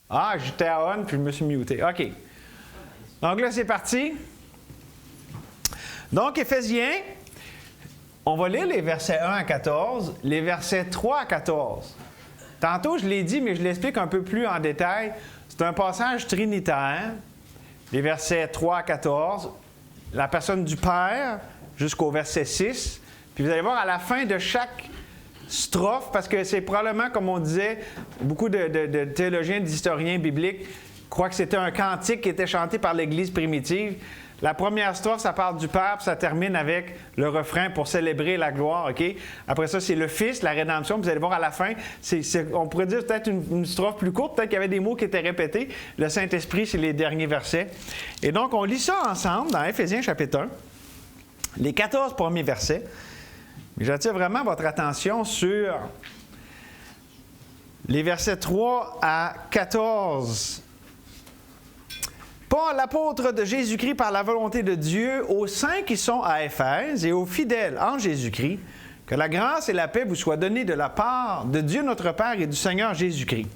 Ah, j'étais à on, puis je me suis muté. OK. Donc là, c'est parti. Donc, Éphésiens, on va lire les versets 1 à 14, les versets 3 à 14. Tantôt, je l'ai dit, mais je l'explique un peu plus en détail. C'est un passage trinitaire, les versets 3 à 14, la personne du Père jusqu'au verset 6. Puis vous allez voir à la fin de chaque strophe, parce que c'est probablement, comme on disait, beaucoup de théologiens, d'historiens bibliques croient que c'était un cantique qui était chanté par l'Église primitive. La première strophe, ça parle du Père, puis ça termine avec le refrain pour célébrer la gloire, OK? Après ça, c'est le Fils, la rédemption. Vous allez voir à la fin, on pourrait dire peut-être une strophe plus courte, peut-être qu'il y avait des mots qui étaient répétés. Le Saint-Esprit, c'est les derniers versets. Et donc, on lit ça ensemble dans Éphésiens chapitre 1, les 14 premiers versets. Mais j'attire vraiment votre attention sur les versets 3 à 14. Paul, l'apôtre de Jésus-Christ par la volonté de Dieu, aux saints qui sont à Éphèse et aux fidèles en Jésus-Christ, que la grâce et la paix vous soient données de la part de Dieu notre Père et du Seigneur Jésus-Christ.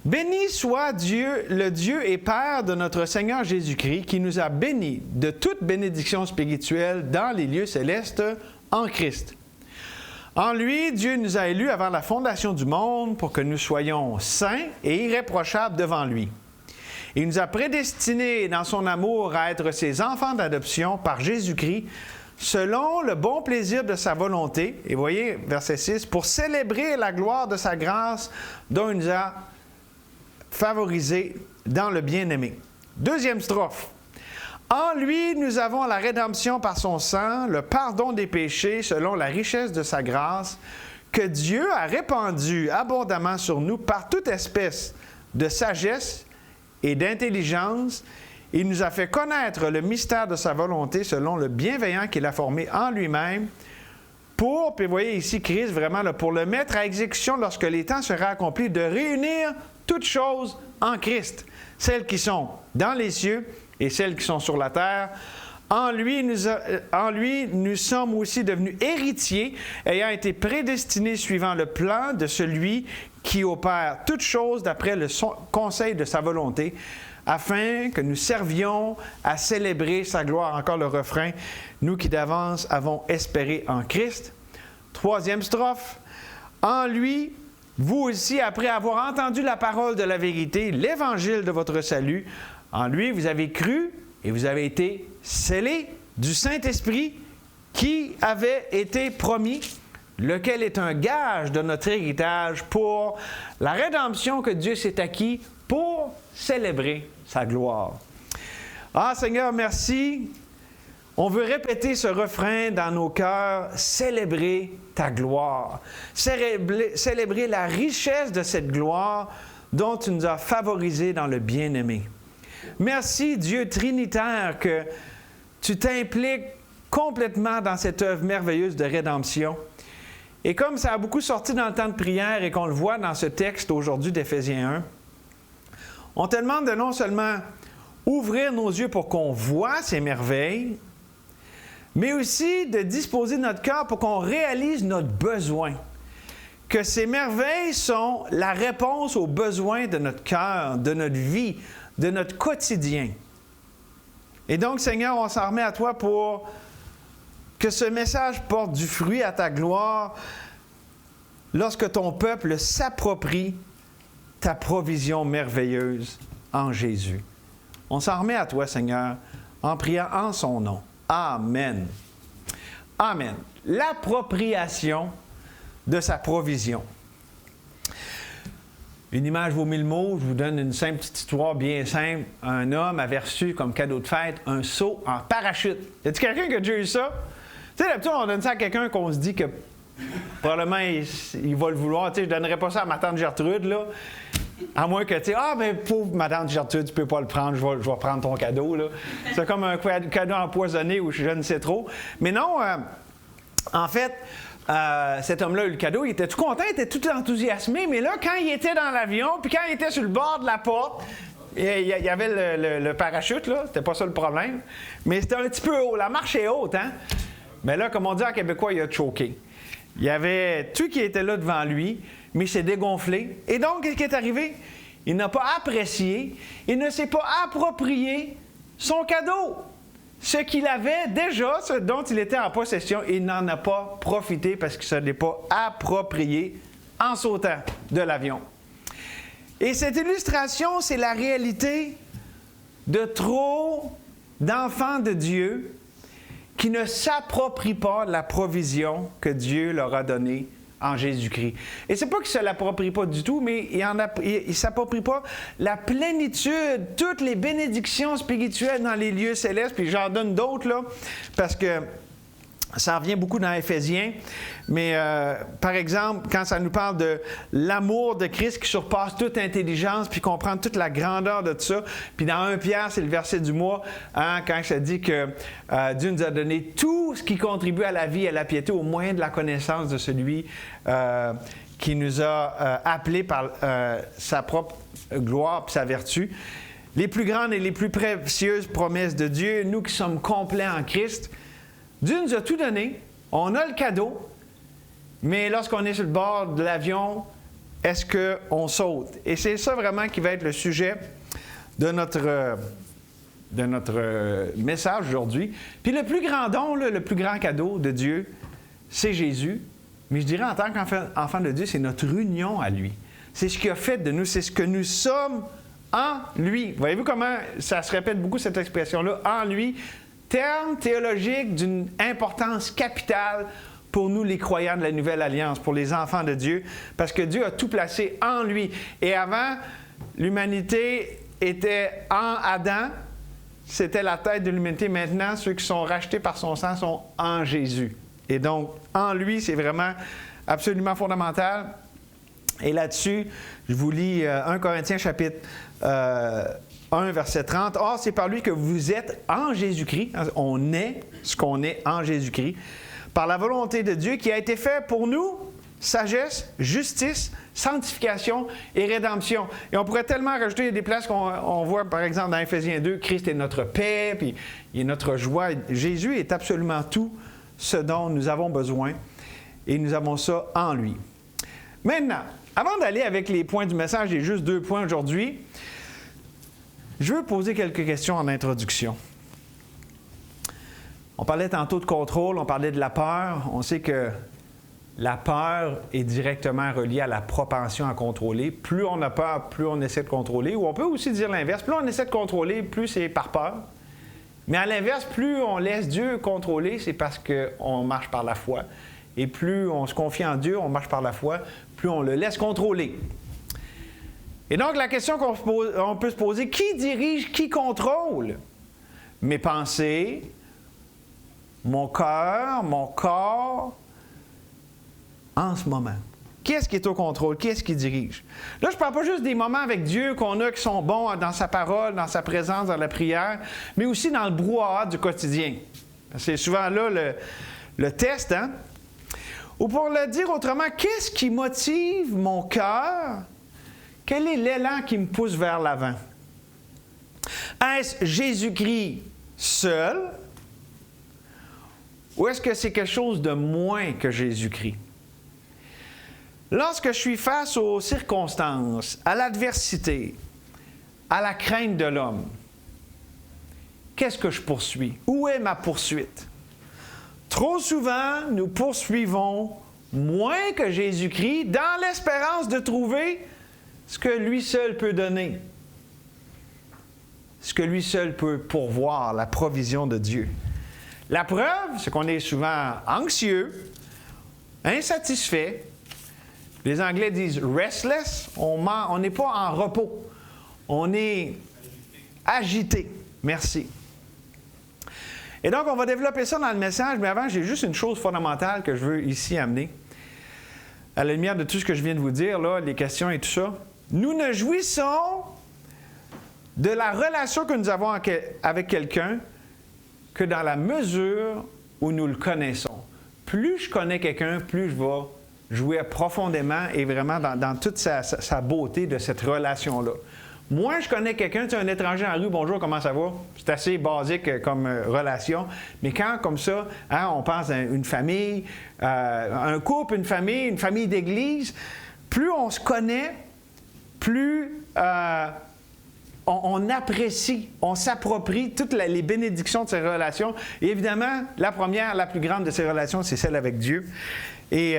Béni soit Dieu, le Dieu et Père de notre Seigneur Jésus-Christ, qui nous a bénis de toute bénédiction spirituelle dans les lieux célestes en Christ. En lui, Dieu nous a élus avant la fondation du monde pour que nous soyons saints et irréprochables devant lui. Il nous a prédestinés dans son amour à être ses enfants d'adoption par Jésus-Christ, selon le bon plaisir de sa volonté. Et voyez, verset 6, pour célébrer la gloire de sa grâce dont il nous a favorisés dans le bien-aimé. Deuxième strophe. En lui, nous avons la rédemption par son sang, le pardon des péchés selon la richesse de sa grâce, que Dieu a répandue abondamment sur nous par toute espèce de sagesse et d'intelligence. Il nous a fait connaître le mystère de sa volonté selon le bienveillant qu'il a formé en lui-même pour, puis vous voyez ici Christ vraiment, là, pour le mettre à exécution lorsque les temps seraient accomplis, de réunir toutes choses en Christ, celles qui sont dans les cieux et celles qui sont sur la terre. En lui, nous sommes aussi devenus héritiers, ayant été prédestinés suivant le plan de celui qui opère toutes choses d'après le conseil de sa volonté, afin que nous servions à célébrer sa gloire. Encore le refrain, nous qui d'avance avons espéré en Christ. Troisième strophe. En lui, vous aussi, après avoir entendu la parole de la vérité, l'évangile de votre salut, en lui, vous avez cru et vous avez été scellés du Saint-Esprit qui avait été promis, lequel est un gage de notre héritage pour la rédemption que Dieu s'est acquis pour célébrer sa gloire. Ah Seigneur, merci. On veut répéter ce refrain dans nos cœurs, célébrer ta gloire, célébrer la richesse de cette gloire dont tu nous as favorisés dans le bien-aimé. Merci Dieu Trinitaire que tu t'impliques complètement dans cette œuvre merveilleuse de rédemption. Et comme ça a beaucoup sorti dans le temps de prière et qu'on le voit dans ce texte aujourd'hui d'Éphésiens 1, on te demande de non seulement ouvrir nos yeux pour qu'on voit ces merveilles, mais aussi de disposer notre cœur pour qu'on réalise notre besoin. Que ces merveilles sont la réponse aux besoins de notre cœur, de notre vie, de notre quotidien. Et donc, Seigneur, on s'en remet à toi pour que ce message porte du fruit à ta gloire lorsque ton peuple s'approprie ta provision merveilleuse en Jésus. On s'en remet à toi, Seigneur, en priant en son nom. Amen. Amen. L'appropriation de sa provision. Une image vaut mille mots. Je vous donne une simple petite histoire bien simple. Un homme avait reçu comme cadeau de fête un saut en parachute. Y a-t-il quelqu'un qui a déjà eu ça? Tu sais, d'habitude, on donne ça à quelqu'un qu'on se dit que probablement il va le vouloir. Tu sais, je ne donnerais pas ça à ma tante Gertrude, là. À moins que, tu sais, ah, mais pauvre ma tante Gertrude, tu peux pas le prendre, je vais prendre ton cadeau, là. C'est comme un cadeau empoisonné ou je ne sais trop. Mais non, en fait, cet homme-là a eu le cadeau, il était tout content, il était tout enthousiasmé, mais là, quand il était dans l'avion, puis quand il était sur le bord de la porte, il y avait le parachute, là, c'était pas ça le problème, mais c'était un petit peu haut, la marche est haute, hein? Mais là, comme on dit en québécois, il a choqué. Il y avait tout qui était là devant lui, mais il s'est dégonflé. Et donc, qu'est-ce qui est arrivé? il n'a pas apprécié, il ne s'est pas approprié son cadeau. Ce qu'il avait déjà, ce dont il était en possession, il n'en a pas profité parce qu'il ne se l'est pas approprié en sautant de l'avion. Et cette illustration, c'est la réalité de trop d'enfants de Dieu qui ne s'approprient pas la provision que Dieu leur a donnée en Jésus-Christ. Et c'est pas qu'ils ne se l'approprient pas du tout, mais ils ne s'approprient pas la plénitude, toutes les bénédictions spirituelles dans les lieux célestes, puis j'en donne d'autres, là, parce que ça revient beaucoup dans Éphésiens, mais par exemple, quand ça nous parle de l'amour de Christ qui surpasse toute intelligence, puis comprendre toute la grandeur de tout ça, puis dans 1 Pierre, c'est le verset du mois, hein, quand ça dit que Dieu nous a donné tout ce qui contribue à la vie et à la piété au moyen de la connaissance de celui qui nous a appelés par sa propre gloire et sa vertu. Les plus grandes et les plus précieuses promesses de Dieu, nous qui sommes complets en Christ, Dieu nous a tout donné, on a le cadeau, mais lorsqu'on est sur le bord de l'avion, est-ce qu'on saute? Et c'est ça vraiment qui va être le sujet de notre message aujourd'hui. Puis le plus grand don, là, le plus grand cadeau de Dieu, c'est Jésus. Mais je dirais en tant qu'enfant de Dieu, c'est notre union à lui. C'est ce qu'il a fait de nous, c'est ce que nous sommes en lui. Voyez-vous comment ça se répète beaucoup cette expression-là, en lui? Terme théologique d'une importance capitale pour nous, les croyants de la Nouvelle Alliance, pour les enfants de Dieu, parce que Dieu a tout placé en lui. Et avant, l'humanité était en Adam, c'était la tête de l'humanité. Maintenant, ceux qui sont rachetés par son sang sont en Jésus. Et donc, en lui, c'est vraiment absolument fondamental. Et là-dessus, je vous lis 1 Corinthiens chapitre 1, verset 30. « Or, c'est par lui que vous êtes en Jésus-Christ. » On est ce qu'on est en Jésus-Christ. « Par la volonté de Dieu qui a été fait pour nous, sagesse, justice, sanctification et rédemption. » Et on pourrait tellement rajouter des places qu'on voit, par exemple, dans Éphésiens 2, Christ est notre paix, puis il est notre joie. Jésus est absolument tout ce dont nous avons besoin, et nous avons ça en lui. Maintenant, avant d'aller avec les points du message, j'ai juste 2 points aujourd'hui. Je veux poser quelques questions en introduction. On parlait tantôt de contrôle, on parlait de la peur. On sait que la peur est directement reliée à la propension à contrôler. Plus on a peur, plus on essaie de contrôler. Ou on peut aussi dire l'inverse. Plus on essaie de contrôler, plus c'est par peur. Mais à l'inverse, plus on laisse Dieu contrôler, c'est parce qu'on marche par la foi. Et plus on se confie en Dieu, on marche par la foi, plus on le laisse contrôler. Et donc, la question qu'on peut se poser, qui dirige, qui contrôle? Mes pensées, mon cœur, mon corps, en ce moment. Qui est-ce qui est au contrôle? Qui est-ce qui dirige? Là, je ne parle pas juste des moments avec Dieu qu'on a qui sont bons dans sa parole, dans sa présence, dans la prière, mais aussi dans le brouhaha du quotidien. C'est souvent là le test, hein? Ou pour le dire autrement, qu'est-ce qui motive mon cœur? Quel est l'élan qui me pousse vers l'avant? Est-ce Jésus-Christ seul? Ou est-ce que c'est quelque chose de moins que Jésus-Christ? Lorsque je suis face aux circonstances, à l'adversité, à la crainte de l'homme, qu'est-ce que je poursuis? Où est ma poursuite? Trop souvent, nous poursuivons moins que Jésus-Christ dans l'espérance de trouver ce que lui seul peut donner, ce que lui seul peut pourvoir, la provision de Dieu. La preuve, c'est qu'on est souvent anxieux, insatisfait. Les Anglais disent « restless », on n'est pas en repos, on est agité. Merci. Et donc, on va développer ça dans le message, mais avant, j'ai juste une chose fondamentale que je veux ici amener. À la lumière de tout ce que je viens de vous dire, là, les questions et tout ça, nous ne jouissons de la relation que nous avons avec quelqu'un que dans la mesure où nous le connaissons. Plus je connais quelqu'un, plus je vais jouir profondément et vraiment dans toute sa beauté de cette relation-là. Moins je connais quelqu'un, tu sais, un étranger en rue, bonjour, comment ça va? C'est assez basique comme relation. Mais quand, comme ça, hein, on pense à une famille, un couple, une famille d'église, plus on se connaît, plus on apprécie, on s'approprie toutes les bénédictions de ces relations. Et évidemment, la première, la plus grande de ces relations, c'est celle avec Dieu. Et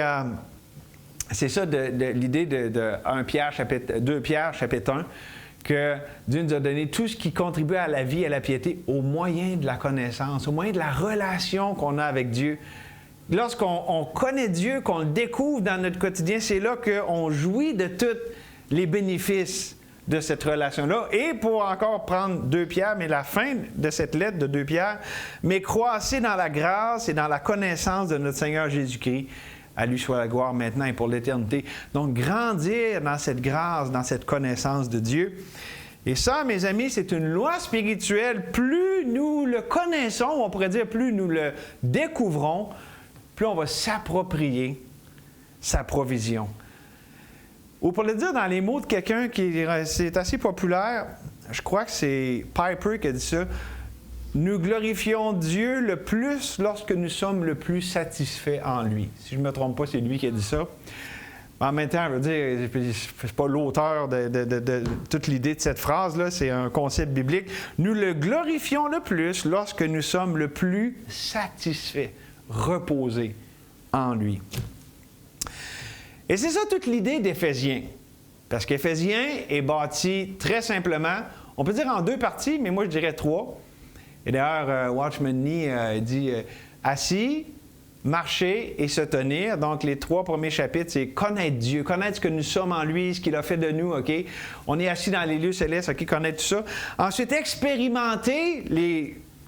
c'est ça l'idée de 2 Pierre, chapitre 1, que Dieu nous a donné tout ce qui contribue à la vie et à la piété au moyen de la connaissance, au moyen de la relation qu'on a avec Dieu. Lorsqu'on connaît Dieu, qu'on le découvre dans notre quotidien, c'est là qu'on jouit de tous les bénéfices de cette relation-là. Et pour encore prendre 2 Pierre, mais la fin de cette lettre de 2 Pierre, mais croissez dans la grâce et dans la connaissance de notre Seigneur Jésus-Christ. À lui soit la gloire maintenant et pour l'éternité. Donc, grandir dans cette grâce, dans cette connaissance de Dieu. Et ça, mes amis, c'est une loi spirituelle. Plus nous le connaissons, on pourrait dire plus nous le découvrons, plus on va s'approprier sa provision. Ou pour le dire dans les mots de quelqu'un c'est assez populaire, je crois que c'est Piper qui a dit ça, nous glorifions Dieu le plus lorsque nous sommes le plus satisfaits en lui. Si je ne me trompe pas, c'est lui qui a dit ça. En même temps, je veux dire, c'est pas l'auteur de toute l'idée de cette phrase-là, c'est un concept biblique. Nous le glorifions le plus lorsque nous sommes le plus satisfaits, reposés en lui. Et c'est ça toute l'idée d'Éphésiens. Parce qu'Éphésiens est bâti très simplement, on peut dire en 2 parties, mais moi je dirais 3. Et d'ailleurs, Watchman Nee dit assis, marcher et se tenir. Donc, les 3 premiers chapitres, c'est connaître Dieu, connaître ce que nous sommes en lui, ce qu'il a fait de nous, OK? On est assis dans les lieux célestes, OK? Connaître tout ça. Ensuite, expérimenter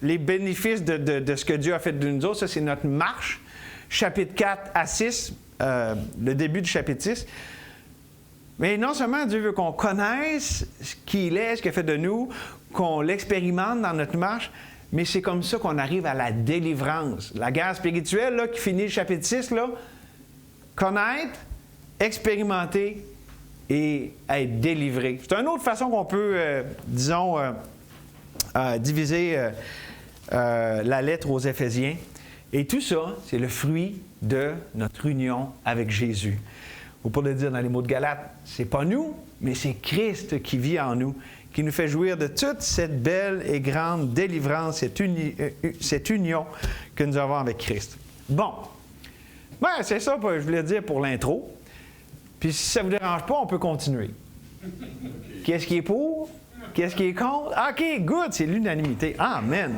les bénéfices de ce que Dieu a fait de nous autres. Ça, c'est notre marche. Chapitre 4 à 6, le début du chapitre 6. Mais non seulement Dieu veut qu'on connaisse ce qu'il est, ce qu'il a fait de nous, qu'on l'expérimente dans notre marche, mais c'est comme ça qu'on arrive à la délivrance. La guerre spirituelle là, qui finit le chapitre 6, là, connaître, expérimenter et être délivré. C'est une autre façon qu'on peut, diviser la lettre aux Éphésiens. Et tout ça, c'est le fruit de notre union avec Jésus. Ou pour le dire dans les mots de Galates, c'est pas nous, mais c'est Christ qui vit en nous, qui nous fait jouir de toute cette belle et grande délivrance, cette union que nous avons avec Christ. Bon, ben, c'est ça que je voulais dire pour l'intro. Puis si ça ne vous dérange pas, on peut continuer. Qu'est-ce qui est pour? Qu'est-ce qui est contre? OK, good, c'est l'unanimité. Amen.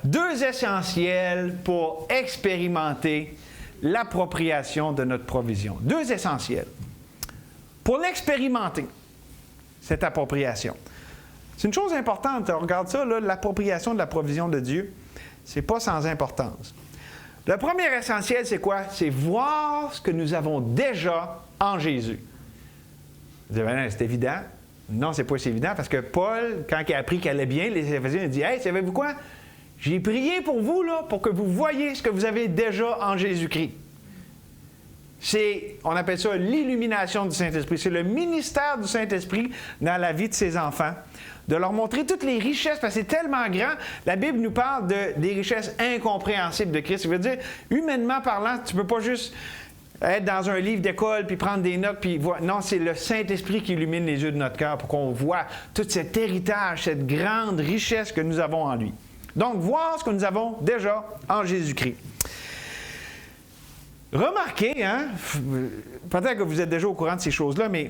2 essentiels pour expérimenter l'appropriation de notre provision. 2 essentiels. Pour l'expérimenter, cette appropriation. C'est une chose importante. On regarde ça, là, l'appropriation de la provision de Dieu. Ce n'est pas sans importance. Le premier essentiel, c'est quoi? C'est voir ce que nous avons déjà en Jésus. Vous dites, ben, c'est évident. Non, c'est pas si évident parce que Paul, quand il a appris qu'elle allait bien, les Éphésiens, il a dit, hey, savez-vous quoi? J'ai prié pour vous, là, pour que vous voyiez ce que vous avez déjà en Jésus-Christ. On appelle ça l'illumination du Saint-Esprit. C'est le ministère du Saint-Esprit dans la vie de ses enfants. De leur montrer toutes les richesses, parce que c'est tellement grand. La Bible nous parle des richesses incompréhensibles de Christ. Ça veut dire, humainement parlant, tu ne peux pas juste être dans un livre d'école, puis prendre des notes, puis voir. Non, c'est le Saint-Esprit qui illumine les yeux de notre cœur pour qu'on voit tout cet héritage, cette grande richesse que nous avons en lui. Donc, voir ce que nous avons déjà en Jésus-Christ. Remarquez, hein, peut-être que vous êtes déjà au courant de ces choses-là, mais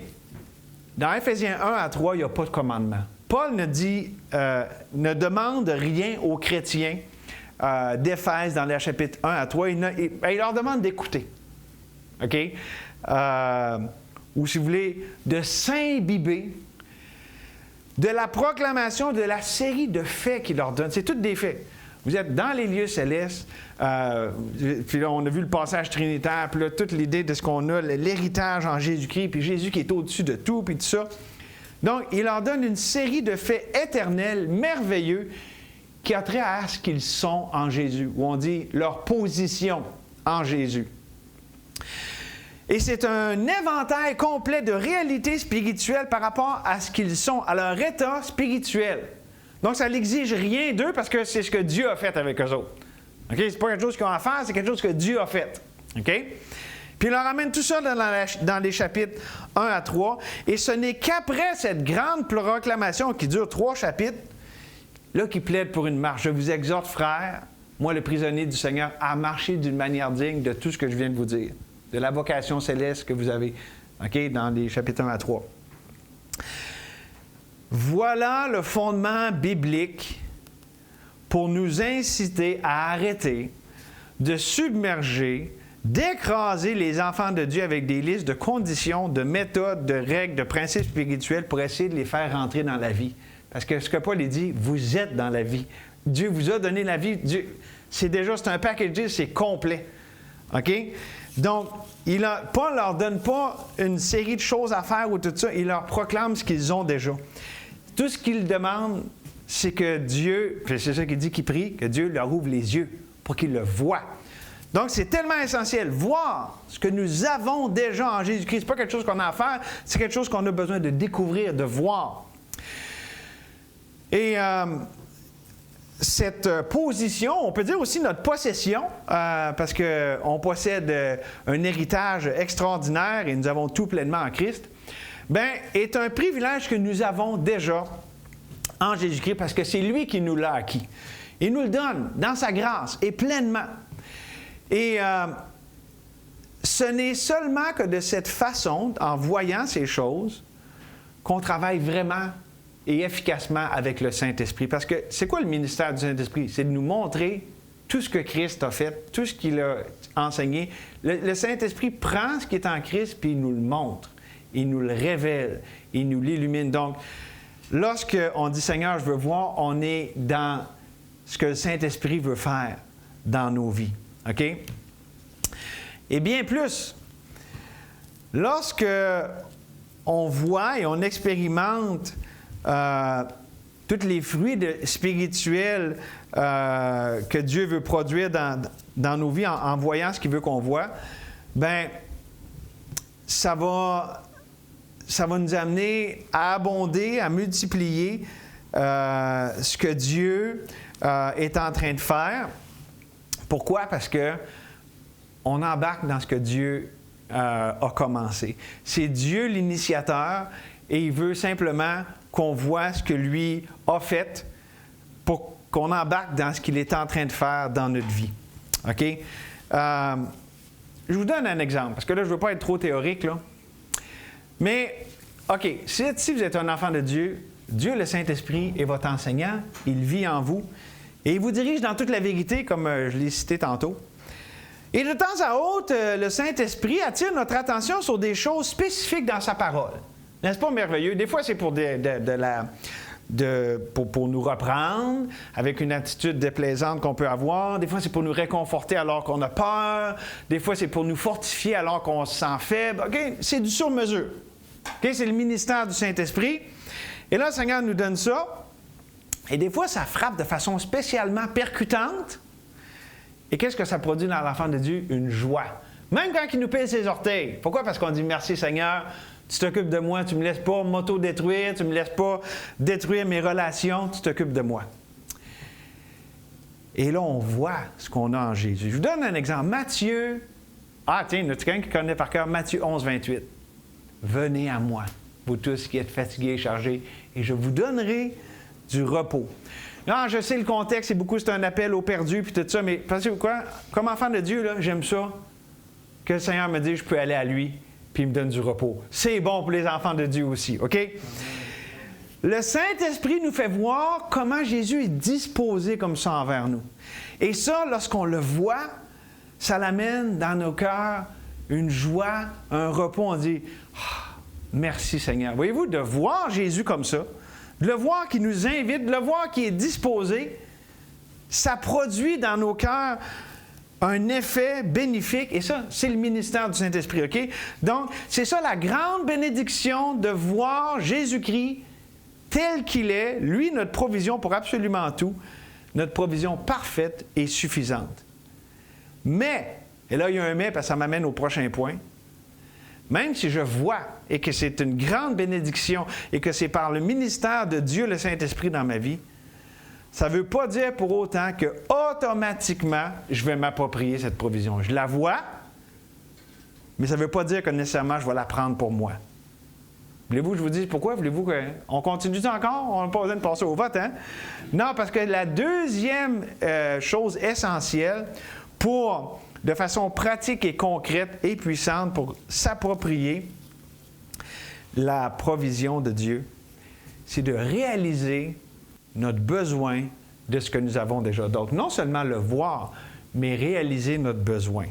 dans Éphésiens 1 à 3, il n'y a pas de commandement. Paul ne demande rien aux chrétiens d'Éphèse dans les chapitres 1 à 3. Il leur demande d'écouter. OK? Ou si vous voulez, de s'imbiber de la proclamation de la série de faits qu'il leur donne. C'est tous des faits. Vous êtes dans les lieux célestes, puis là, on a vu le passage trinitaire, puis là, toute l'idée de ce qu'on a, l'héritage en Jésus-Christ, puis Jésus qui est au-dessus de tout, puis tout ça. Donc, il leur donne une série de faits éternels, merveilleux, qui a trait à ce qu'ils sont en Jésus, où on dit leur position en Jésus. Et c'est un éventail complet de réalités spirituelles par rapport à ce qu'ils sont, à leur état spirituel. Donc, ça n'exige rien d'eux parce que c'est ce que Dieu a fait avec eux autres. Okay? Ce n'est pas quelque chose qu'ils ont à faire, c'est quelque chose que Dieu a fait. Okay? Puis il leur ramène tout ça dans les chapitres 1 à 3. Et ce n'est qu'après cette grande proclamation qui dure 3 chapitres, là qu'il plaide pour une marche. Je vous exhorte, frères, moi le prisonnier du Seigneur, à marcher d'une manière digne de tout ce que je viens de vous dire, de la vocation céleste que vous avez, OK, dans les chapitres 1 à 3. Voilà le fondement biblique pour nous inciter à arrêter de submerger, d'écraser les enfants de Dieu avec des listes de conditions, de méthodes, de règles, de principes spirituels pour essayer de les faire rentrer dans la vie. Parce que ce que Paul dit, vous êtes dans la vie. Dieu vous a donné la vie. Dieu, c'est un package, c'est complet. OK? Donc, Paul ne leur donne pas une série de choses à faire ou tout ça, il leur proclame ce qu'ils ont déjà. Tout ce qu'il demande, c'est que Dieu, c'est ça qu'il dit qu'il prie, que Dieu leur ouvre les yeux pour qu'ils le voient. Donc, c'est tellement essentiel. Voir ce que nous avons déjà en Jésus-Christ. Ce n'est pas quelque chose qu'on a à faire, c'est quelque chose qu'on a besoin de découvrir, de voir. Et cette position, on peut dire aussi notre possession, parce qu'on possède un héritage extraordinaire et nous avons tout pleinement en Christ, bien, est un privilège que nous avons déjà en Jésus-Christ parce que c'est lui qui nous l'a acquis. Il nous le donne dans sa grâce et pleinement. Et ce n'est seulement que de cette façon, en voyant ces choses, qu'on travaille vraiment et efficacement avec le Saint-Esprit. Parce que c'est quoi le ministère du Saint-Esprit? C'est de nous montrer tout ce que Christ a fait, tout ce qu'il a enseigné. Le Saint-Esprit prend ce qui est en Christ puis il nous le montre. Il nous le révèle. Il nous l'illumine. Donc, lorsqu'on dit « Seigneur, je veux voir », on est dans ce que le Saint-Esprit veut faire dans nos vies. OK? Et bien plus, lorsque on voit et on expérimente tous les fruits spirituels que Dieu veut produire dans nos vies en voyant ce qu'il veut qu'on voit, bien, ça va nous amener à abonder, à multiplier ce que Dieu est en train de faire. Pourquoi? Parce qu'on embarque dans ce que Dieu a commencé. C'est Dieu l'initiateur et il veut simplement qu'on voit ce que lui a fait pour qu'on embarque dans ce qu'il est en train de faire dans notre vie. OK? Je vous donne un exemple, parce que là, je ne veux pas être trop théorique, là. Mais, OK, si vous êtes un enfant de Dieu, Dieu, le Saint-Esprit, est votre enseignant, il vit en vous, et il vous dirige dans toute la vérité, comme je l'ai cité tantôt. Et de temps à autre, le Saint-Esprit attire notre attention sur des choses spécifiques dans sa parole. N'est-ce pas merveilleux? Des fois, c'est pour pour nous reprendre avec une attitude déplaisante qu'on peut avoir. Des fois, c'est pour nous réconforter alors qu'on a peur. Des fois, c'est pour nous fortifier alors qu'on se sent faible. OK? C'est du sur-mesure. OK? C'est le ministère du Saint-Esprit. Et là, le Seigneur nous donne ça. Et des fois, ça frappe de façon spécialement percutante. Et qu'est-ce que ça produit dans l'enfant de Dieu? Une joie. Même quand il nous pèse ses orteils. Pourquoi? Parce qu'on dit « Merci Seigneur, tu t'occupes de moi, tu ne me laisses pas m'auto-détruire, tu ne me laisses pas détruire mes relations, tu t'occupes de moi. » Et là, on voit ce qu'on a en Jésus. Je vous donne un exemple. Matthieu, tiens, il y a quelqu'un qui connaît par cœur Matthieu 11, 28. « Venez à moi, vous tous qui êtes fatigués et chargés, et je vous donnerai du repos. » Non, je sais le contexte, c'est un appel aux perdus, puis tout ça, mais pensez-vous quoi? Comme enfant de Dieu, là, j'aime ça, que le Seigneur me dise je peux aller à lui, puis il me donne du repos. C'est bon pour les enfants de Dieu aussi, OK? Le Saint-Esprit nous fait voir comment Jésus est disposé comme ça envers nous. Et ça, lorsqu'on le voit, ça l'amène dans nos cœurs une joie, un repos. On dit merci Seigneur. Voyez-vous, de voir Jésus comme ça, de le voir qui nous invite, de le voir qui est disposé, ça produit dans nos cœurs un effet bénéfique. Et ça, c'est le ministère du Saint-Esprit, OK? Donc, c'est ça la grande bénédiction de voir Jésus-Christ tel qu'il est, lui, notre provision pour absolument tout, notre provision parfaite et suffisante. Mais, et là, il y a un mais, parce que ça m'amène au prochain point, même si je vois et que c'est une grande bénédiction et que c'est par le ministère de Dieu, le Saint-Esprit, dans ma vie, ça ne veut pas dire pour autant que automatiquement, je vais m'approprier cette provision. Je la vois, mais ça ne veut pas dire que nécessairement je vais la prendre pour moi. Voulez-vous que je vous dise pourquoi? Voulez-vous qu'on continue encore? On n'a pas besoin de passer au vote, hein? Non, parce que la deuxième chose essentielle pour, de façon pratique et concrète et puissante, pour s'approprier la provision de Dieu, c'est de réaliser notre besoin de ce que nous avons déjà. Donc, non seulement le voir, mais réaliser notre besoin.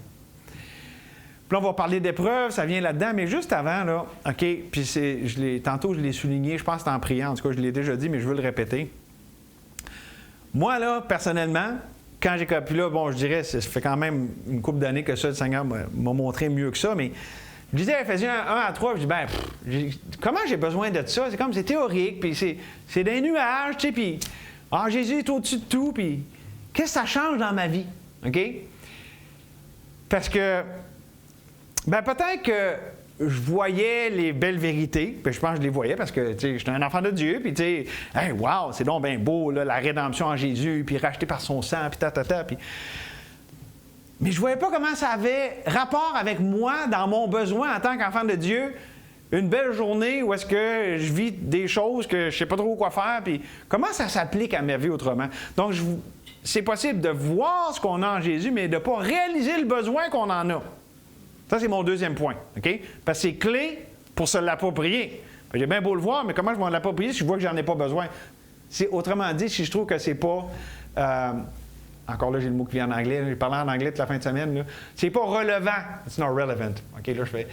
Puis là, on va parler d'épreuves, ça vient là-dedans, mais juste avant, là, OK, puis tantôt je l'ai souligné, je pense que c'est en priant, en tout cas, je l'ai déjà dit, mais je veux le répéter. Moi, là, personnellement, quand j'ai puis là, bon, je dirais, ça fait quand même une couple d'années que ça, le Seigneur m'a montré mieux que ça, mais je disais à Éphésiens 1 à 3, je dis, comment j'ai besoin de ça? C'est comme, c'est théorique, puis c'est des nuages, tu sais, puis Jésus est au-dessus de tout, puis qu'est-ce que ça change dans ma vie? OK? Parce que, peut-être que je voyais les belles vérités, puis je pense que je les voyais parce que, tu sais, j'étais un enfant de Dieu, puis tu sais, hey, wow, c'est donc bien beau, là, la rédemption en Jésus, puis racheté par son sang, puis puis... Mais je ne voyais pas comment ça avait rapport avec moi dans mon besoin en tant qu'enfant de Dieu. Une belle journée où est-ce que je vis des choses que je ne sais pas trop quoi faire, puis comment ça s'applique à ma vie autrement. Donc, c'est possible de voir ce qu'on a en Jésus, mais de ne pas réaliser le besoin qu'on en a. Ça, c'est mon deuxième point. OK? Parce que c'est clé pour se l'approprier. J'ai bien beau le voir, mais comment je vais l'approprier si je vois que je n'en ai pas besoin? C'est autrement dit, si je trouve que c'est pas... encore là, j'ai le mot qui vient en anglais. J'ai parlé en anglais toute la fin de semaine. Là. C'est pas relevant. It's not relevant. OK, là, je fais...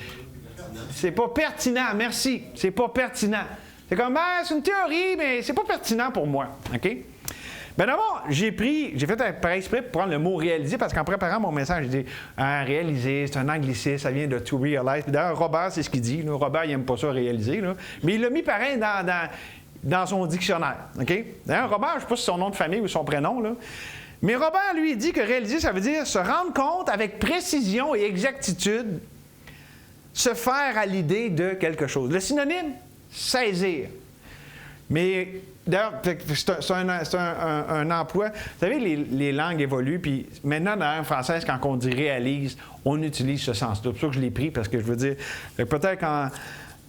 C'est pas pertinent. Merci. C'est pas pertinent. C'est comme, c'est une théorie, mais c'est pas pertinent pour moi. OK? D'abord, j'ai fait par exprès pour prendre le mot « réaliser » parce qu'en préparant mon message, j'ai dit « réaliser », c'est un anglicisme, ça vient de « to realize ». D'ailleurs, Robert, c'est ce qu'il dit. Là. Robert, il n'aime pas ça, « réaliser ». Là. Mais il l'a mis pareil dans son dictionnaire. OK? D'ailleurs, Robert, je ne sais pas si c'est son nom de famille ou son prénom, là. Mais Robert, lui, il dit que réaliser, ça veut dire se rendre compte avec précision et exactitude, se faire à l'idée de quelque chose. Le synonyme, saisir. Mais d'ailleurs, c'est un emploi. Vous savez, les langues évoluent, puis maintenant, dans la langue française, quand on dit réalise, on utilise ce sens-là. C'est pour ça que je l'ai pris, parce que je veux dire, peut-être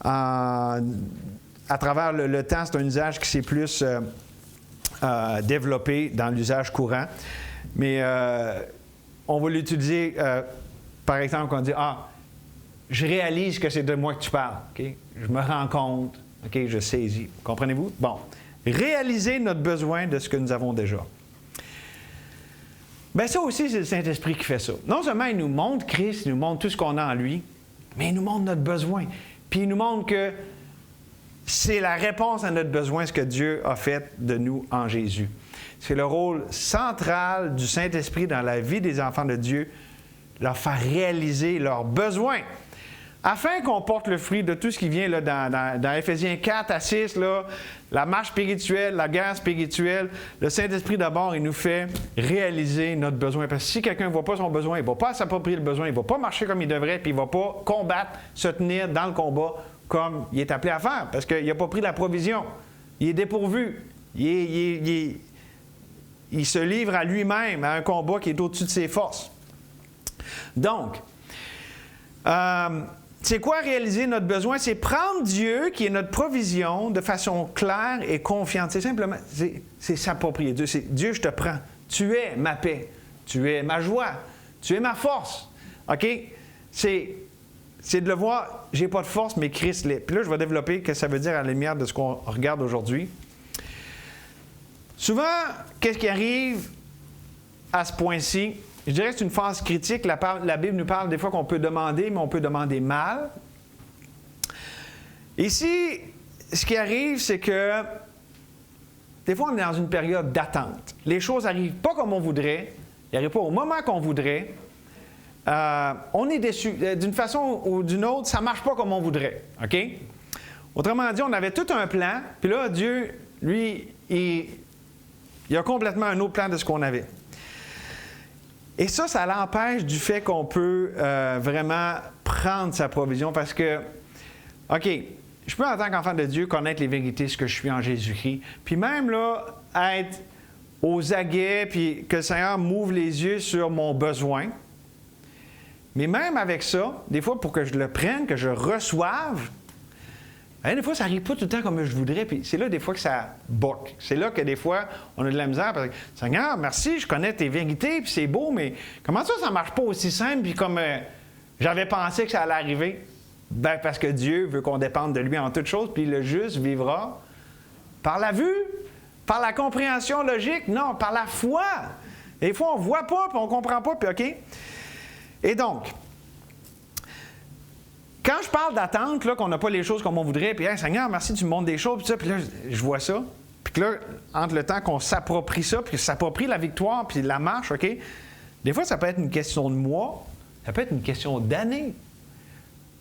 à travers le temps, c'est un usage qui s'est plus développé dans l'usage courant. Mais on va l'utiliser, par exemple, quand on dit « je réalise que c'est de moi que tu parles. Okay? Je me rends compte. Okay? Je saisis. » Comprenez-vous? Bon. Réaliser notre besoin de ce que nous avons déjà. Bien, ça aussi, c'est le Saint-Esprit qui fait ça. Non seulement il nous montre Christ, il nous montre tout ce qu'on a en lui, mais il nous montre notre besoin. Puis il nous montre que c'est la réponse à notre besoin, ce que Dieu a fait de nous en Jésus. C'est le rôle central du Saint-Esprit dans la vie des enfants de Dieu, leur faire réaliser leurs besoins, afin qu'on porte le fruit de tout ce qui vient là, dans Éphésiens 4 à 6, là, la marche spirituelle, la guerre spirituelle. Le Saint-Esprit, d'abord, il nous fait réaliser notre besoin. Parce que si quelqu'un ne voit pas son besoin, il ne va pas s'approprier le besoin, il ne va pas marcher comme il devrait, puis il ne va pas combattre, se tenir dans le combat comme il est appelé à faire, parce qu'il n'a pas pris la provision. Il est dépourvu. Il se livre à lui-même, à un combat qui est au-dessus de ses forces. Donc, c'est quoi réaliser notre besoin? C'est prendre Dieu, qui est notre provision, de façon claire et confiante. C'est simplement, c'est s'approprier Dieu. C'est Dieu, je te prends. Tu es ma paix. Tu es ma joie. Tu es ma force. OK? C'est de le voir, j'ai pas de force, mais Christ l'est. Puis là, je vais développer ce que ça veut dire à la lumière de ce qu'on regarde aujourd'hui. Souvent, qu'est-ce qui arrive à ce point-ci? Je dirais que c'est une phase critique. La Bible nous parle des fois qu'on peut demander, mais on peut demander mal. Ici, ce qui arrive, c'est que des fois, on est dans une période d'attente. Les choses n'arrivent pas comme on voudrait, elles n'arrivent pas au moment qu'on voudrait. On est déçu. D'une façon ou d'une autre, ça ne marche pas comme on voudrait. OK? Autrement dit, on avait tout un plan, puis là, Dieu, lui, il a complètement un autre plan de ce qu'on avait. Et ça l'empêche du fait qu'on peut vraiment prendre sa provision parce que, OK, je peux en tant qu'enfant de Dieu connaître les vérités, ce que je suis en Jésus-Christ, puis même là, être aux aguets, puis que le Seigneur m'ouvre les yeux sur mon besoin. Mais même avec ça, des fois, pour que je le prenne, que je reçoive, des fois, ça n'arrive pas tout le temps comme je voudrais. Puis c'est là, des fois, que ça boque. C'est là que des fois, on a de la misère. Parce que, Seigneur, merci, je connais tes vérités, puis c'est beau, mais comment ça ne marche pas aussi simple, puis comme j'avais pensé que ça allait arriver? Ben, parce que Dieu veut qu'on dépende de lui en toutes choses, puis le juste vivra par la vue, par la compréhension logique, non, par la foi. Des fois, on ne voit pas, puis on ne comprend pas, puis OK? Et donc, quand je parle d'attente, là, qu'on n'a pas les choses comme on voudrait, puis hey, Seigneur, merci, tu me montres des choses, puis ça, puis là, je vois ça. Puis là, entre le temps qu'on s'approprie ça, puis qu'on s'approprie la victoire, puis la marche, OK? Des fois, ça peut être une question de mois, ça peut être une question d'années.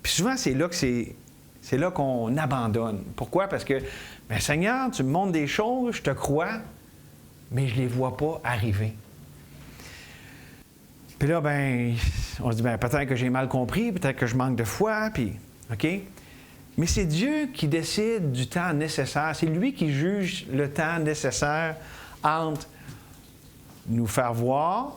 Puis souvent, c'est là qu'on abandonne. Pourquoi? Parce que, bien, Seigneur, tu me montres des choses, je te crois, mais je ne les vois pas arriver. Puis là, ben, on se dit, ben, peut-être que j'ai mal compris, peut-être que je manque de foi, puis, OK? Mais c'est Dieu qui décide du temps nécessaire. C'est lui qui juge le temps nécessaire entre nous faire voir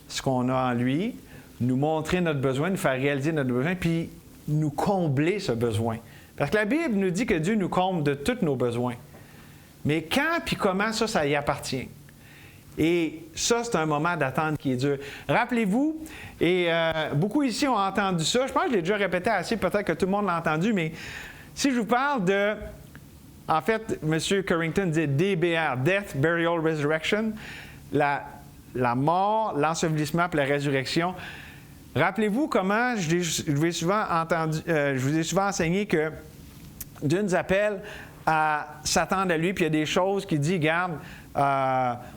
ce qu'on a en lui, nous montrer notre besoin, nous faire réaliser notre besoin, puis nous combler ce besoin. Parce que la Bible nous dit que Dieu nous comble de tous nos besoins. Mais quand puis comment, ça y appartient. Et ça, c'est un moment d'attente qui est dur. Rappelez-vous, et beaucoup ici ont entendu ça, je pense que je l'ai déjà répété assez, peut-être que tout le monde l'a entendu, mais si je vous parle de, en fait, M. Carrington dit DBR, Death, Burial, Resurrection, la mort, l'ensevelissement et la résurrection. Rappelez-vous comment je vous ai souvent enseigné que Dieu nous appelle à s'attendre à lui, puis il y a des choses qu'il dit, regarde,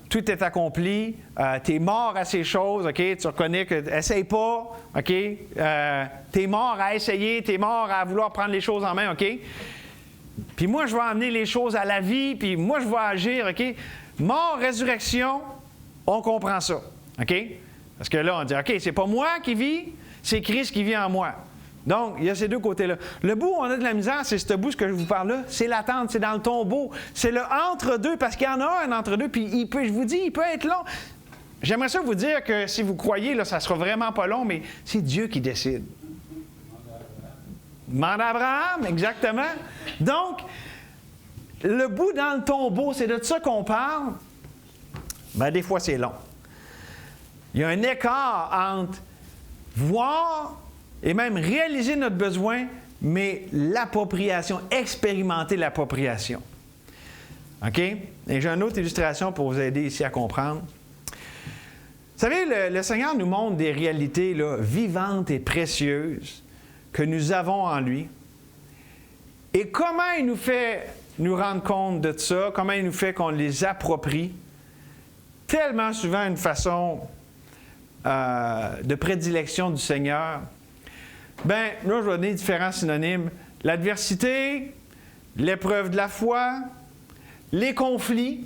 tout est accompli, tu es mort à ces choses, OK? Tu reconnais que essaye pas, OK? Tu es mort à essayer, tu es mort à vouloir prendre les choses en main, OK? Puis moi, je vais amener les choses à la vie, puis moi, je vais agir, OK? Mort, résurrection, on comprend ça, OK? Parce que là, on dit, OK, c'est pas moi qui vis, c'est Christ qui vit en moi. Donc, il y a ces deux côtés-là. Le bout où on a de la misère, c'est ce bout, ce que je vous parle là, c'est l'attente, c'est dans le tombeau. C'est le entre-deux, parce qu'il y en a un entre-deux, puis je vous dis, il peut être long. J'aimerais ça vous dire que si vous croyez, là, ça sera vraiment pas long, mais c'est Dieu qui décide. Demande d'Abraham, exactement. Donc, le bout dans le tombeau, c'est de ça qu'on parle. Bien, des fois, c'est long. Il y a un écart entre voir et même réaliser notre besoin, mais l'appropriation, expérimenter l'appropriation. OK? Et j'ai une autre illustration pour vous aider ici à comprendre. Vous savez, le Seigneur nous montre des réalités là, vivantes et précieuses que nous avons en lui. Et comment il nous fait nous rendre compte de ça? Comment il nous fait qu'on les approprie? Tellement souvent une façon de prédilection du Seigneur. Bien, là, je vais donner différents synonymes. L'adversité, l'épreuve de la foi, les conflits.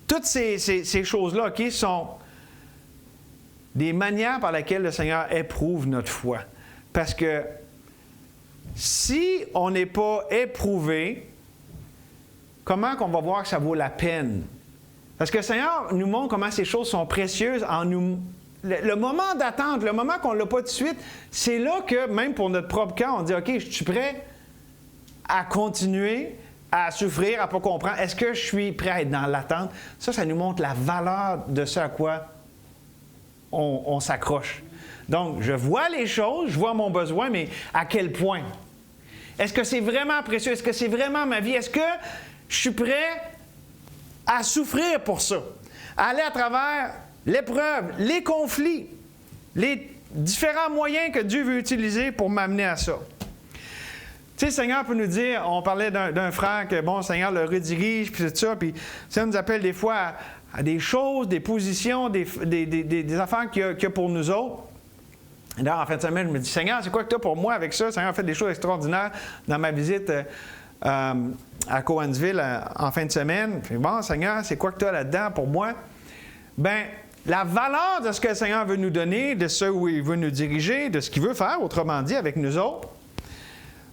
Toutes ces choses-là, OK, sont des manières par lesquelles le Seigneur éprouve notre foi. Parce que si on n'est pas éprouvé, comment qu'on va voir que ça vaut la peine? Parce que le Seigneur nous montre comment ces choses sont précieuses en nous. Le moment d'attente, le moment qu'on ne l'a pas tout de suite, c'est là que, même pour notre propre cœur, on dit, OK, je suis prêt à continuer, à souffrir, à ne pas comprendre. Est-ce que je suis prêt à être dans l'attente? Ça nous montre la valeur de ce à quoi on s'accroche. Donc, je vois les choses, je vois mon besoin, mais à quel point? Est-ce que c'est vraiment précieux? Est-ce que c'est vraiment ma vie? Est-ce que je suis prêt à souffrir pour ça? À aller à travers l'épreuve, les conflits, les différents moyens que Dieu veut utiliser pour m'amener à ça. Tu sais, le Seigneur peut nous dire, on parlait d'un frère que, bon, le Seigneur le redirige, puis tout ça, puis ça nous appelle des fois à des choses, des positions, des affaires qu'il y a pour nous autres. Et là, en fin de semaine, je me dis, Seigneur, c'est quoi que tu as pour moi avec ça? Le Seigneur a fait des choses extraordinaires dans ma visite à Cowansville en fin de semaine. Je dis, bon, Seigneur, c'est quoi que tu as là-dedans pour moi? Bien, la valeur de ce que le Seigneur veut nous donner, de ce où il veut nous diriger, de ce qu'il veut faire, autrement dit, avec nous autres,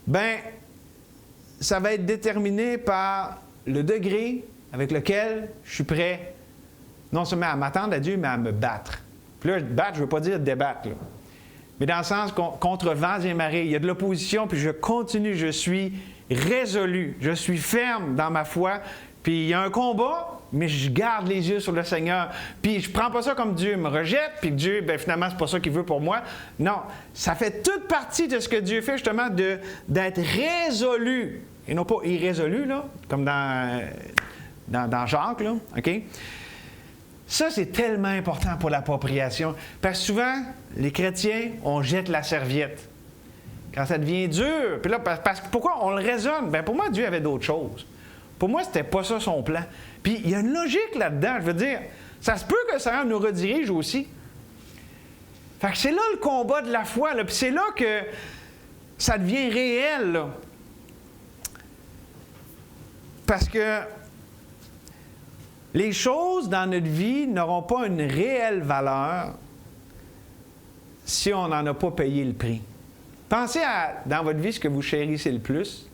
bien, ça va être déterminé par le degré avec lequel je suis prêt non seulement à m'attendre à Dieu, mais à me battre. Puis là, battre, je ne veux pas dire débattre, là. Mais dans le sens contre vents et marées, il y a de l'opposition, puis je continue, je suis résolu, je suis ferme dans ma foi, puis il y a un combat, mais je garde les yeux sur le Seigneur. Puis je ne prends pas ça comme Dieu me rejette, puis que Dieu, bien finalement, c'est pas ça qu'il veut pour moi. Non, ça fait toute partie de ce que Dieu fait, justement, d'être résolu, et non pas irrésolu, là, comme dans Jacques, là, OK? Ça, c'est tellement important pour l'appropriation. Parce que souvent, les chrétiens, on jette la serviette. Quand ça devient dur, puis là, pourquoi on le raisonne? Bien, pour moi, Dieu avait d'autres choses. Pour moi, c'était pas ça son plan. Puis, il y a une logique là-dedans. Je veux dire, ça se peut que le Seigneur nous redirige aussi. Fait que c'est là le combat de la foi, là. Puis c'est là que ça devient réel, là. Parce que les choses dans notre vie n'auront pas une réelle valeur si on n'en a pas payé le prix. Pensez dans votre vie, ce que vous chérissez le plus.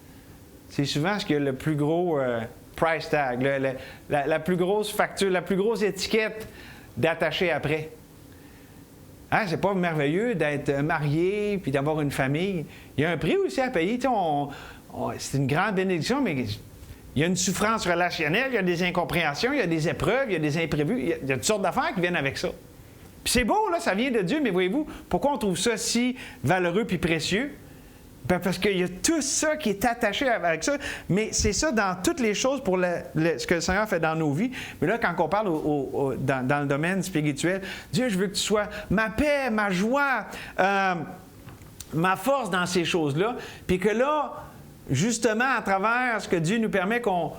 C'est souvent ce qui a le plus gros price tag, la plus grosse facture, la plus grosse étiquette d'attacher après. Hein, c'est pas merveilleux d'être marié puis d'avoir une famille. Il y a un prix aussi à payer. C'est une grande bénédiction, mais il y a une souffrance relationnelle, il y a des incompréhensions, il y a des épreuves, il y a des imprévus, il y a toutes sortes d'affaires qui viennent avec ça. Puis c'est beau, là, ça vient de Dieu, mais voyez-vous, pourquoi on trouve ça si valeureux puis précieux? Ben parce qu'il y a tout ça qui est attaché avec ça, mais c'est ça dans toutes les choses pour ce que le Seigneur fait dans nos vies. Mais là, quand on parle dans le domaine spirituel, Dieu, je veux que tu sois ma paix, ma joie, ma force dans ces choses-là, puis que là, justement, à travers ce que Dieu nous permet qu'on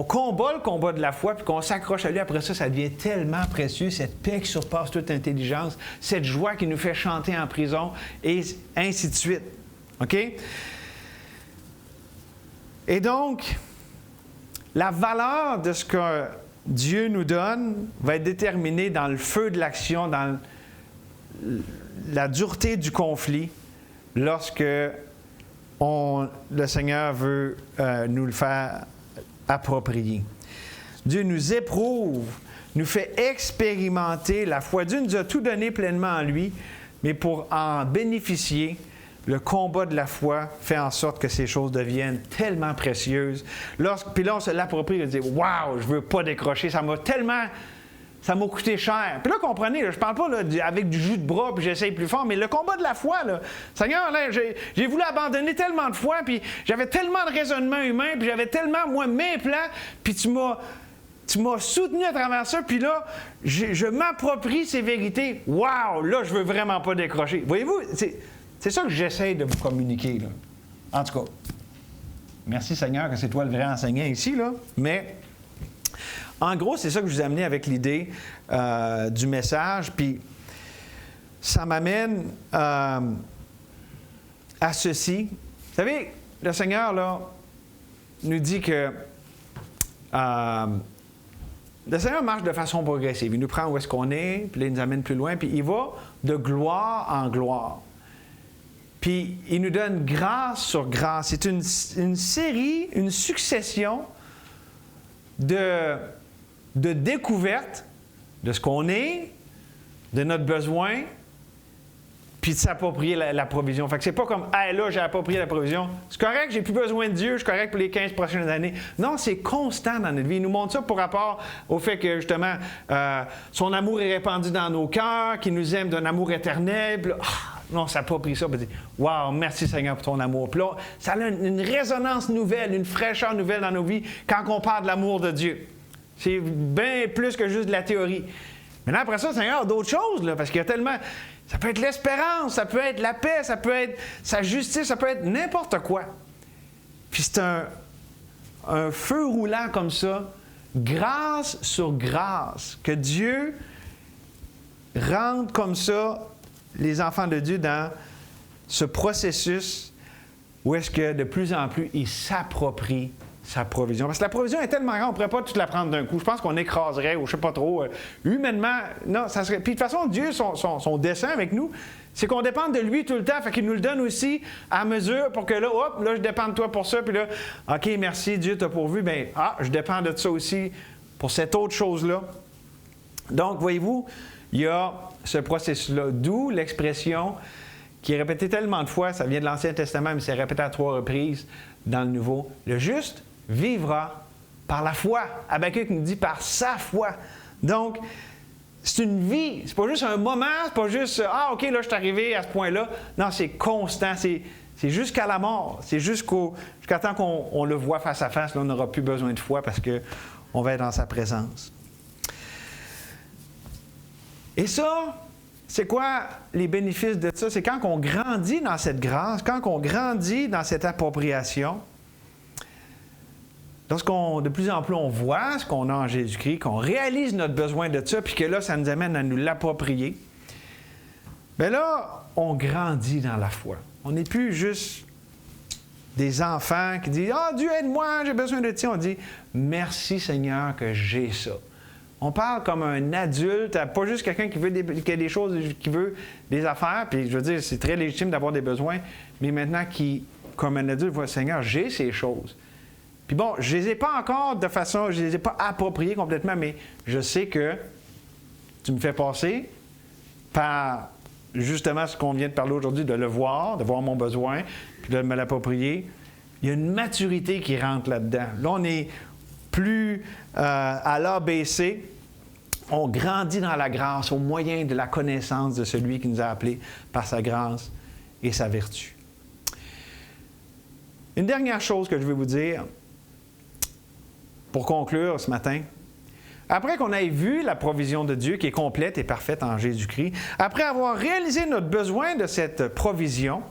combat le combat de la foi, puis qu'on s'accroche à lui, après ça, ça devient tellement précieux, cette paix qui surpasse toute intelligence, cette joie qui nous fait chanter en prison, et ainsi de suite. OK? Et donc, la valeur de ce que Dieu nous donne va être déterminée dans le feu de l'action, dans la dureté du conflit, lorsque le Seigneur veut nous le faire approprier. Dieu nous éprouve, nous fait expérimenter la foi. Dieu nous a tout donné pleinement en lui, mais pour en bénéficier, le combat de la foi fait en sorte que ces choses deviennent tellement précieuses. Puis là, on se l'approprie et on dit « Wow, je ne veux pas décrocher, ça m'a coûté cher. » Puis là, comprenez, je ne parle pas là, avec du jus de bras puis j'essaye plus fort, mais le combat de la foi, là, Seigneur, là, j'ai voulu abandonner tellement de fois, puis j'avais tellement de raisonnement humain, puis j'avais tellement, moi, mes plans, puis tu m'as soutenu à travers ça, puis là, je m'approprie ces vérités. Wow, là, je veux vraiment pas décrocher. Voyez-vous, c'est ça que j'essaie de vous communiquer, là. En tout cas, merci Seigneur que c'est toi le vrai enseignant ici, là, mais en gros, c'est ça que je vous ai amené avec l'idée du message, puis ça m'amène à ceci. Vous savez, le Seigneur, là, nous dit que le Seigneur marche de façon progressive. Il nous prend où est-ce qu'on est, puis là, il nous amène plus loin, puis il va de gloire en gloire. Puis il nous donne grâce sur grâce. C'est une série, une succession de découverte de ce qu'on est, de notre besoin, puis de s'approprier la provision. Fait que c'est pas comme « Hey, là, j'ai approprié la provision. C'est correct, j'ai plus besoin de Dieu, je suis correct pour les 15 prochaines années. » Non, c'est constant dans notre vie. Il nous montre ça par rapport au fait que, justement, son amour est répandu dans nos cœurs, qu'il nous aime d'un amour éternel. Puis là, non, ça s'approprie ça, puis dit « Wow, merci Seigneur pour ton amour. » Puis là, ça a une résonance nouvelle, une fraîcheur nouvelle dans nos vies quand on parle de l'amour de Dieu. C'est bien plus que juste de la théorie. Maintenant, après ça, Seigneur, d'autres choses, là, parce qu'il y a tellement... Ça peut être l'espérance, ça peut être la paix, ça peut être sa justice, ça peut être n'importe quoi. Puis c'est un feu roulant comme ça, grâce sur grâce, que Dieu rende comme ça les enfants de Dieu dans ce processus où est-ce que de plus en plus, ils s'approprient sa provision. Parce que la provision est tellement grande, on ne pourrait pas tout la prendre d'un coup. Je pense qu'on écraserait, ou je ne sais pas trop. Humainement, non, ça serait... Puis de toute façon, Dieu, son dessein avec nous, c'est qu'on dépende de lui tout le temps. Fait qu'il nous le donne aussi à mesure pour que là, hop, là, je dépends de toi pour ça. Puis là, OK, merci, Dieu t'a pourvu. Bien, je dépends de ça aussi pour cette autre chose-là. Donc, voyez-vous, il y a ce processus-là, d'où l'expression qui est répétée tellement de fois, ça vient de l'Ancien Testament, mais c'est répété à 3 reprises dans le Nouveau. Le juste vivra par la foi. Habakkuk nous dit par sa foi. Donc, c'est une vie. C'est pas juste un moment, c'est pas juste « Ah, OK, là, je suis arrivé à ce point-là ». Non, c'est constant, c'est jusqu'à la mort. C'est jusqu'à temps qu'on le voit face à face. Là, on n'aura plus besoin de foi parce qu'on va être dans sa présence. Et ça, c'est quoi les bénéfices de ça? C'est quand on grandit dans cette grâce, quand on grandit dans cette appropriation, lorsqu'on, de plus en plus, on voit ce qu'on a en Jésus-Christ, qu'on réalise notre besoin de ça, puis que là, ça nous amène à nous l'approprier, bien là, on grandit dans la foi. On n'est plus juste des enfants qui disent « Ah, Dieu, aide-moi, j'ai besoin de ça. » On dit « Merci Seigneur que j'ai ça. » On parle comme un adulte, pas juste quelqu'un qui a des choses, qui veut des affaires, puis je veux dire, c'est très légitime d'avoir des besoins, mais maintenant qui, comme un adulte, voit « Seigneur, j'ai ces choses. » Puis bon, je ne les ai pas encore de façon, je ne les ai pas appropriées complètement, mais je sais que tu me fais passer par justement ce qu'on vient de parler aujourd'hui, de le voir, de voir mon besoin, puis de me l'approprier. Il y a une maturité qui rentre là-dedans. Là, on n'est plus à l'ABC. On grandit dans la grâce au moyen de la connaissance de celui qui nous a appelés par sa grâce et sa vertu. Une dernière chose que je veux vous dire, pour conclure ce matin, après qu'on ait vu la provision de Dieu qui est complète et parfaite en Jésus-Christ, après avoir réalisé notre besoin de cette provision,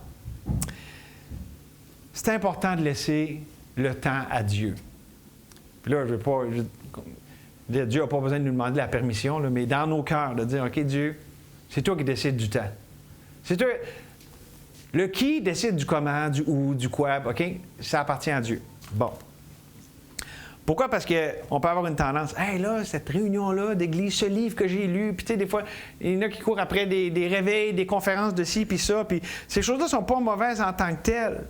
c'est important de laisser le temps à Dieu. Puis là, je ne veux pas... Dieu n'a pas besoin de nous demander la permission, là, mais dans nos cœurs, de dire, OK, Dieu, c'est toi qui décides du temps. C'est toi... Le qui décide du comment, du où, du quoi, OK? Ça appartient à Dieu. Bon. Pourquoi? Parce qu'on peut avoir une tendance, « Hey, là, cette réunion-là d'église, ce livre que j'ai lu, puis tu sais, des fois, il y en a qui courent après des réveils, des conférences de ci, puis ça, puis ces choses-là ne sont pas mauvaises en tant que telles.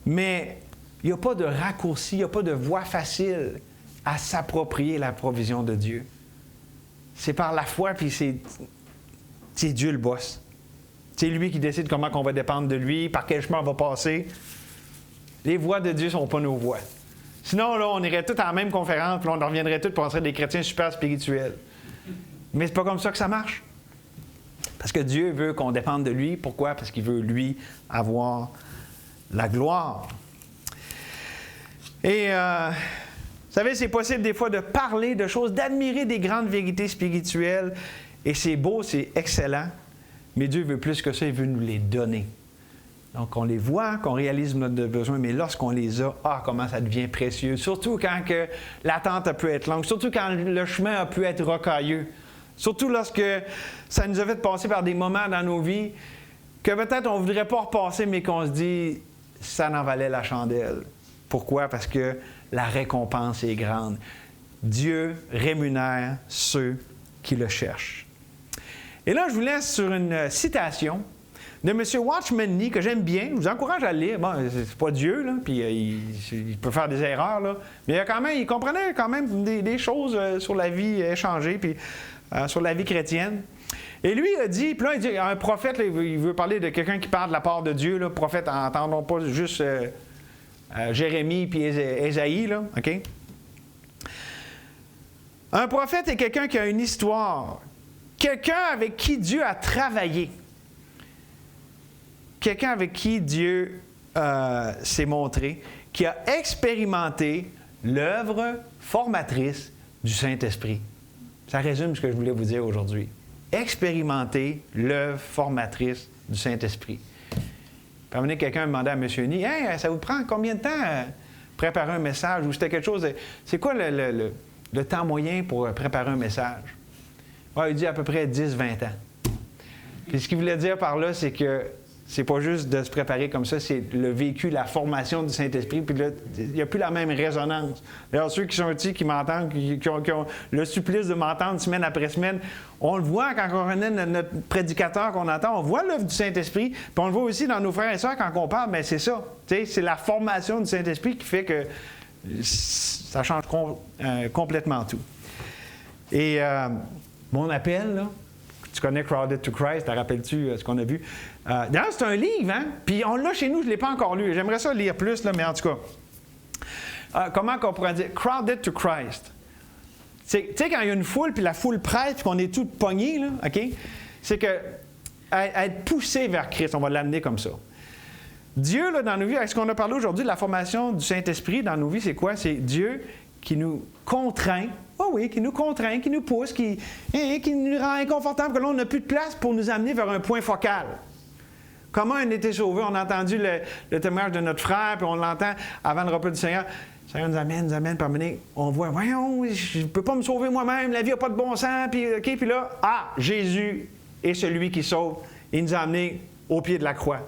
Mais il n'y a pas de raccourci, il n'y a pas de voie facile à s'approprier la provision de Dieu. C'est par la foi, puis c'est Dieu le boss. C'est lui qui décide comment on va dépendre de lui, par quel chemin on va passer. Les voies de Dieu ne sont pas nos voies. Sinon, là, on irait tous à la même conférence, puis on reviendrait tous, puis on serait des chrétiens super spirituels. Mais c'est pas comme ça que ça marche. Parce que Dieu veut qu'on dépende de lui. Pourquoi? Parce qu'il veut, lui, avoir la gloire. Et, vous savez, c'est possible des fois de parler de choses, d'admirer des grandes vérités spirituelles. Et c'est beau, c'est excellent. Mais Dieu veut plus que ça, il veut nous les donner. Donc, on les voit, qu'on réalise notre besoin, mais lorsqu'on les a, comment ça devient précieux. Surtout quand que l'attente a pu être longue, surtout quand le chemin a pu être rocailleux. Surtout lorsque ça nous a fait passer par des moments dans nos vies que peut-être on ne voudrait pas repasser, mais qu'on se dit, ça en valait la chandelle. Pourquoi? Parce que la récompense est grande. Dieu rémunère ceux qui le cherchent. Et là, je vous laisse sur une citation de M. Watchman Nee, que j'aime bien. Je vous encourage à le lire. Bon, c'est pas Dieu, là, puis il peut faire des erreurs, là. Mais il comprenait quand même des choses sur la vie échangée, puis sur la vie chrétienne. Et lui, il a dit, puis là, il dit, un prophète, là, il veut parler de quelqu'un qui parle de la part de Dieu, là, prophète, entendons pas juste Jérémie puis Ésaïe, là, OK? Un prophète est quelqu'un qui a une histoire, quelqu'un avec qui Dieu a travaillé. Quelqu'un avec qui Dieu s'est montré, qui a expérimenté l'œuvre formatrice du Saint-Esprit. Ça résume ce que je voulais vous dire aujourd'hui. Expérimenter l'œuvre formatrice du Saint-Esprit. Puis à un moment donné, quelqu'un demandait à M. Nee, « Hey, ça vous prend combien de temps préparer un message? » Ou c'était quelque chose... C'est quoi le temps moyen pour préparer un message? Il dit à peu près 10-20 ans. Puis ce qu'il voulait dire par là, c'est que c'est pas juste de se préparer comme ça, c'est le vécu, la formation du Saint-Esprit, puis là, il n'y a plus la même résonance. D'ailleurs, ceux qui sont ici, qui m'entendent, qui ont le supplice de m'entendre semaine après semaine, on le voit quand on renaît notre prédicateur qu'on entend, on voit l'œuvre du Saint-Esprit, puis on le voit aussi dans nos frères et sœurs quand on parle, mais c'est ça. C'est la formation du Saint-Esprit qui fait que ça change complètement tout. Et mon appel, là, tu connais Crowded to Christ, te rappelles-tu ce qu'on a vu? D'ailleurs, c'est un livre, hein? Puis on l'a chez nous, je ne l'ai pas encore lu. J'aimerais ça lire plus, là, mais en tout cas. Comment on pourrait dire? Crowded to Christ. Tu sais, quand il y a une foule, puis la foule presse, puis qu'on est tous pognés, là, OK? C'est que être poussé vers Christ, on va l'amener comme ça. Dieu, là, dans nos vies, avec ce qu'on a parlé aujourd'hui de la formation du Saint-Esprit dans nos vies, c'est quoi? C'est Dieu qui nous contraint, qui nous contraint, qui nous pousse, qui nous rend inconfortable, que là, on n'a plus de place pour nous amener vers un point focal. Comment on a été sauvé? On a entendu le témoignage de notre frère, puis on l'entend avant le repas du Seigneur. Le Seigneur nous amène, puis amener, on voit, voyons, je ne peux pas me sauver moi-même, la vie n'a pas de bon sens, puis là, Jésus est celui qui sauve. Il nous a amenés au pied de la croix.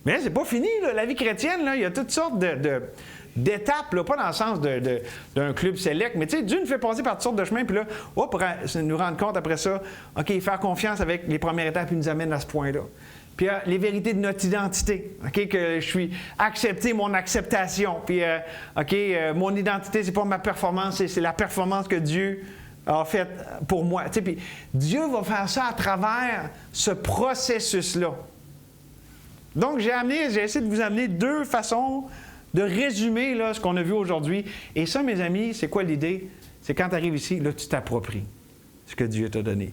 Mais là, c'est pas fini, là. La vie chrétienne, là, il y a toutes sortes d'étapes, là, pas dans le sens d'un club select, mais tu sais, Dieu nous fait passer par toutes sortes de chemins, puis là, pour nous rendre compte après ça, OK, faire confiance avec les premières étapes, il nous amène à ce point-là. Puis les vérités de notre identité, OK, que je suis accepté, mon acceptation, puis mon identité, c'est pas ma performance, c'est la performance que Dieu a faite pour moi. Tu sais, puis Dieu va faire ça à travers ce processus-là. Donc, j'ai essayé de vous amener deux façons de résumer là, ce qu'on a vu aujourd'hui. Et ça, mes amis, c'est quoi l'idée? C'est quand tu arrives ici, là, tu t'appropries ce que Dieu t'a donné.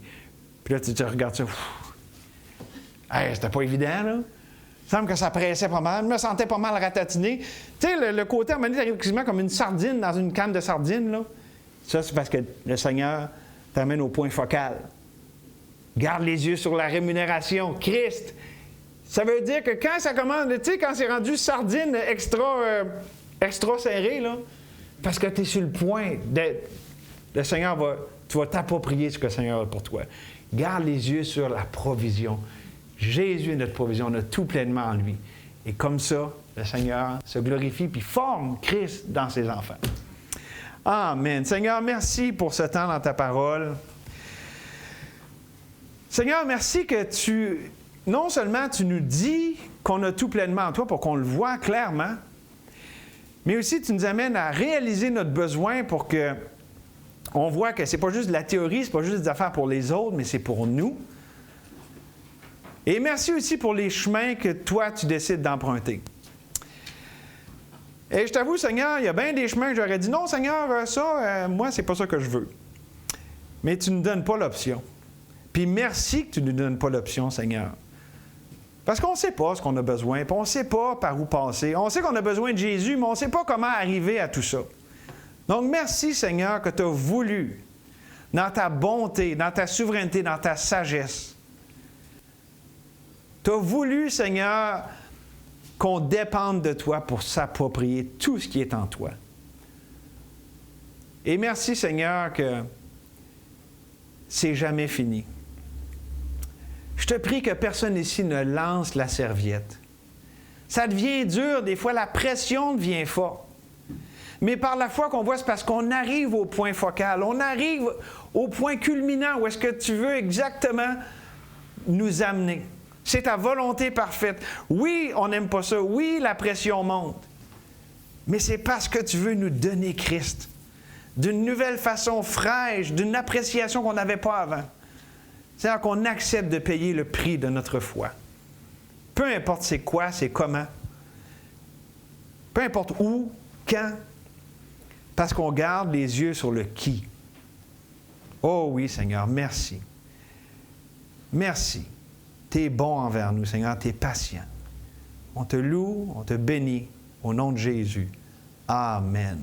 Puis là, tu te regardes ça. C'était pas évident, là. Il me semble que ça pressait pas mal. Je me sentais pas mal ratatiné. Tu sais, le côté, à un moment donné, t'arrives quasiment comme une sardine dans une canne de sardines, là. Ça, c'est parce que le Seigneur t'amène au point focal. Garde les yeux sur la rémunération. Christ. Ça veut dire que quand ça commence, tu sais, quand c'est rendu sardine extra serré, là, parce que tu es sur le point d'être. Le Seigneur tu vas t'approprier ce que le Seigneur a pour toi. Garde les yeux sur la provision. Jésus est notre provision, on a tout pleinement en lui. Et comme ça, le Seigneur se glorifie puis forme Christ dans ses enfants. Amen. Seigneur, merci pour ce temps dans ta parole. Seigneur, merci que non seulement tu nous dis qu'on a tout pleinement en toi pour qu'on le voit clairement, mais aussi tu nous amènes à réaliser notre besoin pour qu'on voit que ce n'est pas juste de la théorie, ce n'est pas juste des affaires pour les autres, mais c'est pour nous. Et merci aussi pour les chemins que toi, tu décides d'emprunter. Et je t'avoue, Seigneur, il y a bien des chemins que j'aurais dit, non, Seigneur, moi, c'est pas ça que je veux. Mais tu ne nous donnes pas l'option. Puis merci que tu ne nous donnes pas l'option, Seigneur. Parce qu'on ne sait pas ce qu'on a besoin, puis on ne sait pas par où passer. On sait qu'on a besoin de Jésus, mais on ne sait pas comment arriver à tout ça. Donc, merci, Seigneur, que tu as voulu, dans ta bonté, dans ta souveraineté, dans ta sagesse, tu as voulu, Seigneur, qu'on dépende de toi pour s'approprier tout ce qui est en toi. Et merci, Seigneur, que c'est jamais fini. Je te prie que personne ici ne lance la serviette. Ça devient dur, des fois la pression devient forte. Mais par la foi qu'on voit, c'est parce qu'on arrive au point focal, on arrive au point culminant où est-ce que tu veux exactement nous amener. C'est ta volonté parfaite. Oui, on n'aime pas ça. Oui, la pression monte. Mais c'est parce que tu veux nous donner Christ. D'une nouvelle façon fraîche, d'une appréciation qu'on n'avait pas avant. C'est-à-dire qu'on accepte de payer le prix de notre foi. Peu importe c'est quoi, c'est comment. Peu importe où, quand. Parce qu'on garde les yeux sur le qui. Oh oui, Seigneur, merci. Merci. Tu es bon envers nous, Seigneur, tu es patient. On te loue, on te bénit, au nom de Jésus. Amen.